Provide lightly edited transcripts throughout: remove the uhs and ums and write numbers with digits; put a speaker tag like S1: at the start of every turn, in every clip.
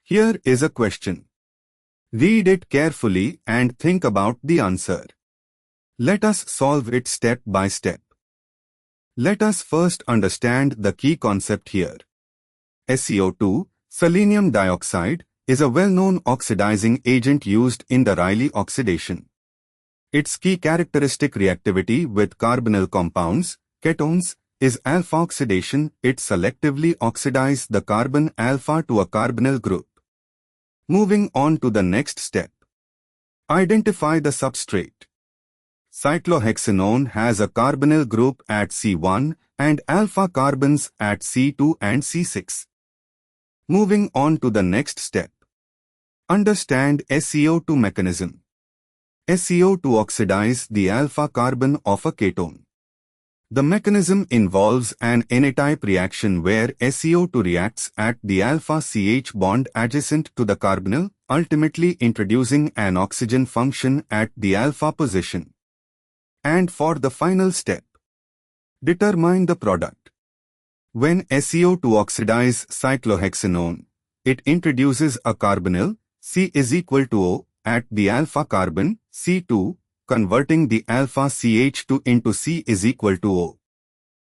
S1: Here is a question. Read it carefully and think about the answer. Let us solve it step by step. Let us first understand the key concept here. SeO2, selenium dioxide, is a well-known oxidizing agent used in the Rayleigh oxidation. Its key characteristic reactivity with carbonyl compounds, ketones, is alpha oxidation. It selectively oxidizes the carbon alpha to a carbonyl group. Moving on to the next step. Identify the substrate. Cyclohexanone has a carbonyl group at C1 and alpha carbons at C2 and C6. Moving on to the next step. Understand SeO2 mechanism. SeO2 oxidizes the alpha carbon of a ketone. The mechanism involves an N-type reaction where SeO2 reacts at the alpha CH bond adjacent to the carbonyl, ultimately introducing an oxygen function at the alpha position. And for the final step, determine the product. When SeO2 oxidizes cyclohexanone, it introduces a carbonyl, C is equal to O, at the alpha carbon, C2, converting the alpha CH2 into C is equal to O.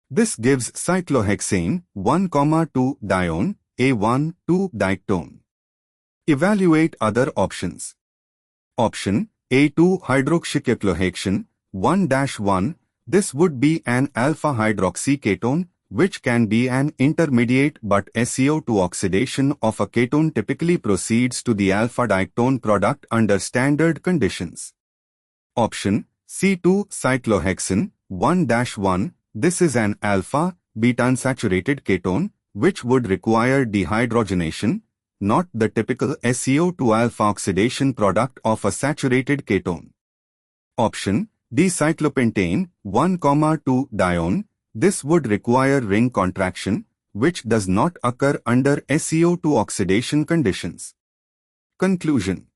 S1: This gives cyclohexane 1,2 dione, A1, 2 diketone. Evaluate other options. Option A2 hydroxycyclohexane 1-1, this would be an alpha hydroxy ketone, which can be an intermediate, but SeO2 oxidation of a ketone typically proceeds to the alpha diketone product under standard conditions. Option C2 cyclohexane 1-1, this is an alpha beta unsaturated ketone, which would require dehydrogenation, not the typical SeO2 alpha oxidation product of a saturated ketone. Option D cyclopentane 1,2 dione, this would require ring contraction, which does not occur under SeO2 oxidation conditions. Conclusion.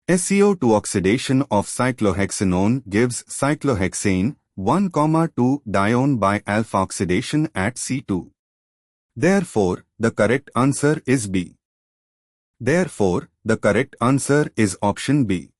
S1: SeO2 oxidation of cyclohexanone gives cyclohexane 1,2 dione by alpha oxidation at C2. Therefore, the correct answer is B. Therefore, the correct answer is option B.